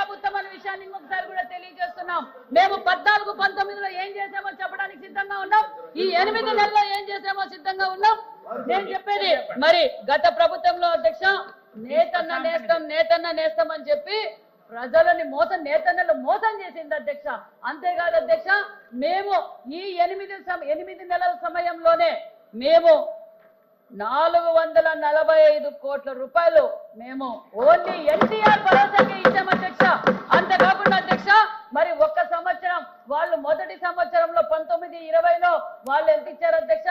ప్రభుత్వం అనే విషయాన్ని ఇంకొకసారి కూడా తెలియజేస్తున్నాం. మేము 14, 19లో ఏం చేసామో చెప్పడానికి సిద్ధంగా ఉన్నాం. ఈ 8 నెలల్లో ఏం చేసామో సిద్ధంగా ఉన్నాం. నేను చెప్పేది మరి గత ప్రభుత్వంలో అధ్యక్ష నేతన్న నేస్తం అని చెప్పి ప్రజలని నేతన్నలు మోసం చేసింది అధ్యక్ష. అంతేకాదు అధ్యక్ష, మేము ఈ 8 నెలల సమయంలోనే మేము 445 కోట్ల రూపాయలు మేము ఓన్లీ ఎన్టీఆర్ భరోసాకి ఇచ్చాం అధ్యక్ష. అంతేకాకుండా అధ్యక్ష, మరి ఒక్క సంవత్సరం వాళ్ళు మొదటి సంవత్సరంలో 19-20లో వాళ్ళు ఎంత ఇచ్చారు అధ్యక్ష?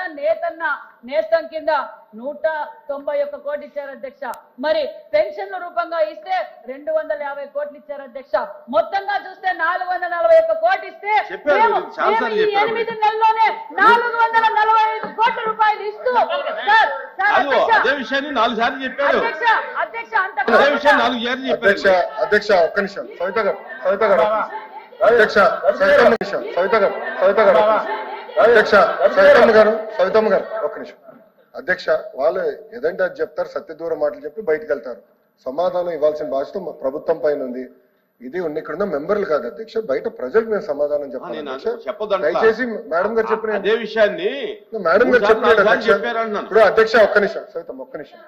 నేస్తం కింద 191 కోట్లు ఇచ్చారు అధ్యక్ష. మరి పెన్షన్ల రూపంగా ఇస్తే 250 కోట్లు ఇచ్చారు అధ్యక్ష. మొత్తంగా చూస్తే 441 కోట్లు ఇస్తే ఈ 8 నెలల్లోనే 445 కోట్ల రూపాయలు ఇస్తూ అదే విషయాన్ని 4 సార్లు చెప్పారు అధ్యక్ష. అధ్యక్ష ఒక్క నిమిషం సవిత గారు అధ్యక్ష సవితమ్మ గారు ఒక్క నిమిషం. అధ్యక్ష వాళ్ళు ఏదంటే అది చెప్తారు, సత్యదూర మాటలు చెప్పి బయటకు వెళ్తారు. సమాధానం ఇవ్వాల్సిన బాధ్యత ప్రభుత్వం పైన ఉంది. ఇది ఇక్కడున్న మెంబర్లు కాదు అధ్యక్ష, బయట ప్రజలకు మేము సమాధానం చెప్పాలి. దయచేసి మేడం గారు చెప్పిన అదే విషయాన్ని మేడం గారు చెప్పలేదు అధ్యక్ష. ఇప్పుడు అధ్యక్ష ఒక్క నిమిషం సవితమ్మ ఒక్క నిమిషం.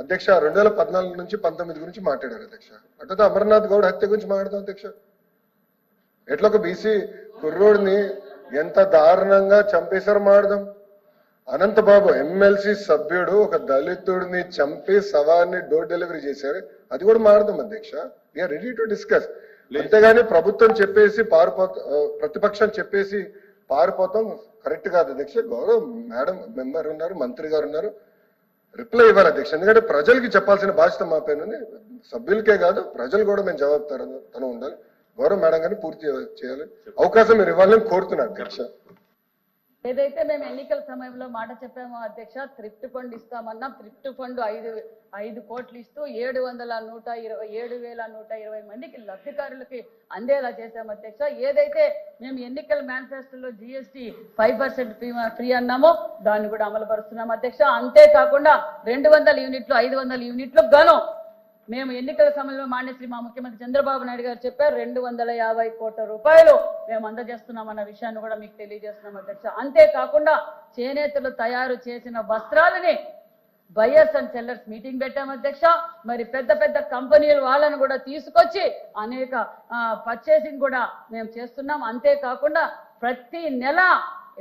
అధ్యక్ష 2014 నుంచి 19 గురించి మాట్లాడారు అధ్యక్ష. అటు అమర్నాథ్ గౌడ్ హత్య గురించి మాట్లాడతాం అధ్యక్ష. ఎట్లా ఒక బీసీ కుర్రోడిని ఎంత దారుణంగా చంపేశారు మాడదాం. అనంతబాబు ఎమ్మెల్సీ సభ్యుడు ఒక దళితుడిని చంపి శవాన్ని డోర్ డెలివరీ చేశారు, అది కూడా మాడదాం అధ్యక్ష. We're ready to discuss. అంతేగాని ప్రభుత్వం చెప్పేసి ప్రతిపక్షం చెప్పేసి పారిపోతాం కరెక్ట్ కాదు అధ్యక్ష. గౌరవ మేడం మెంబర్ ఉన్నారు, మంత్రి గారు ఉన్నారు, రిప్లై ఇవ్వాలి అధ్యక్ష. ఎందుకంటే ప్రజలకి చెప్పాల్సిన బాధ్యత మా పైన ఉంది. సభ్యులకే కాదు ప్రజలు కూడా మేము జవాబుదారు ఉండాలి. గౌరవ మేడం గారిని పూర్తి చేయాలి. అవకాశం మీరు ఇవ్వాలని కోరుతున్నాను అధ్యక్ష. ఏదైతే మేము ఎన్నికల సమయంలో మాట చెప్పామో అధ్యక్ష, థ్రిఫ్ట్ ఫండ్ ఇస్తామన్నా థ్రిఫ్ట్ ఫండ్ 5 కోట్లు ఇస్తూ 7,120 మందికి లబ్ధిదారులకి అందేలా చేశాం అధ్యక్ష. ఏదైతే మేము ఎన్నికల మేనిఫెస్టోలో GST 5% ఫ్రీ అన్నామో దాన్ని కూడా అమలు పరుస్తున్నాం అధ్యక్ష. అంతేకాకుండా 200 యూనిట్లు 500 యూనిట్లు గాను మేము ఎన్నికల సమయంలో మాన్యశ్రీ మా ముఖ్యమంత్రి చంద్రబాబు నాయుడు గారు చెప్పారు 250 కోట్ల రూపాయలు మేము అందజేస్తున్నామన్న విషయాన్ని కూడా మీకు తెలియజేస్తున్నాం అధ్యక్ష. అంతేకాకుండా చేనేతలు తయారు చేసిన వస్త్రాలని బయర్స్ అండ్ సెల్లర్స్ మీటింగ్ పెట్టాం అధ్యక్ష. మరి పెద్ద కంపెనీలు వాళ్ళను కూడా తీసుకొచ్చి అనేక పర్చేసింగ్ కూడా మేము చేస్తున్నాం. అంతేకాకుండా ప్రతి నెల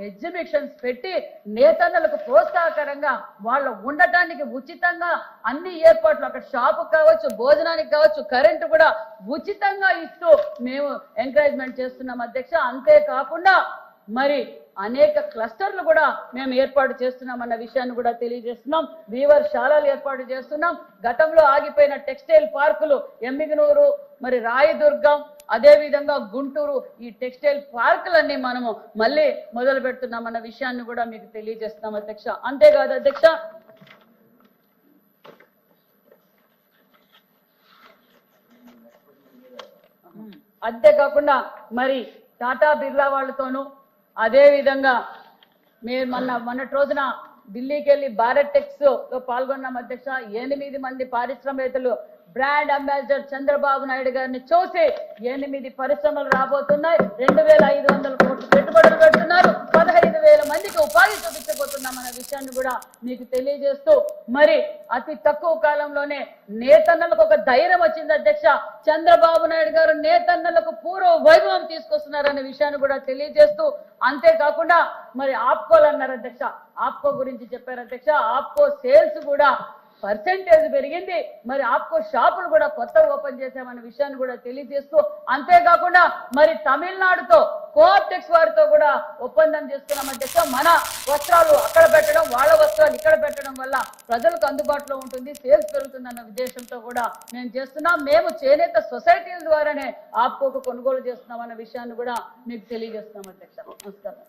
ఎగ్జిబిషన్స్ పెట్టి నేతన్నలకు ప్రోత్సాహకరంగా వాళ్ళ ఉండటానికి ఉచితంగా అన్ని ఏర్పాట్లు, అక్కడ షాపు కావచ్చు, భోజనానికి కావచ్చు, కరెంటు కూడా ఉచితంగా ఇస్తూ మేము ఎంకరేజ్మెంట్ చేస్తున్నాం అధ్యక్ష. అంతేకాకుండా మరి అనేక క్లస్టర్లు కూడా మేము ఏర్పాటు చేస్తున్నామన్న విషయాన్ని కూడా తెలియజేస్తున్నాం. వీవర్ శాలలు ఏర్పాటు చేస్తున్నాం. గతంలో ఆగిపోయిన టెక్స్టైల్ పార్కులు ఎమ్మిగనూరు, మరి రాయదుర్గం, అదేవిధంగా గుంటూరు, ఈ టెక్స్టైల్ పార్కులన్నీ మనము మళ్ళీ మొదలు పెడుతున్నామన్న విషయాన్ని కూడా మీకు తెలియజేస్తున్నాం అధ్యక్ష. అంతేకాదు అధ్యక్ష, అంతేకాకుండా మరి టాటా బిర్లా వాళ్ళతోనూ అదేవిధంగా మేము మొన్నటి రోజున ఢిల్లీకి వెళ్ళి భారత్ టెక్స్ లో పాల్గొన్నాం అధ్యక్ష. 8 మంది పారిశ్రామికవేత్తలు బ్రాండ్ అంబాసిడర్ చంద్రబాబు నాయుడు గారిని చూసి 8 పరిశ్రమలు రాబోతున్నాయి, 2,500 కోట్లు పెట్టుబడులు పెడుతున్నారు, 15,000 మందికి ఉపాధి చూపించబోతున్నామన్న విషయాన్ని కూడా మీకు తెలియజేస్తూ మరి అతి తక్కువ కాలంలోనే నేతన్నలకు ఒక ధైర్యం వచ్చింది అధ్యక్ష. చంద్రబాబు నాయుడు గారు నేతన్నలకు పూర్వ వైభవం తీసుకొస్తున్నారనే విషయాన్ని కూడా తెలియజేస్తూ, అంతేకాకుండా మరి ఆప్కోలు అన్నారు అధ్యక్ష, ఆప్కో గురించి చెప్పారు అధ్యక్ష. ఆప్కో సేల్స్ కూడా పర్సెంటేజ్ పెరిగింది. మరి ఆప్కో షాపులు కూడా కొత్తగా ఓపెన్ చేశామన్న విషయాన్ని కూడా తెలియజేస్తూ, అంతేకాకుండా మరి తమిళనాడుతో కోఆప్టెక్స్ వారితో కూడా ఒప్పందం చేసుకున్నాం అధ్యక్ష. మన వస్త్రాలు అక్కడ పెట్టడం, వాళ్ళ వస్త్రాలు ఇక్కడ పెట్టడం వల్ల ప్రజలకు అందుబాటులో ఉంటుంది, సేల్స్ పెరుగుతుందన్న ఉద్దేశంతో కూడా మేము చేస్తున్నాం. మేము చేనేత సొసైటీల ద్వారానే ఆప్కోకు కొనుగోలు చేస్తున్నామన్న విషయాన్ని కూడా మీకు తెలియజేస్తున్నాం అధ్యక్ష. నమస్కారం.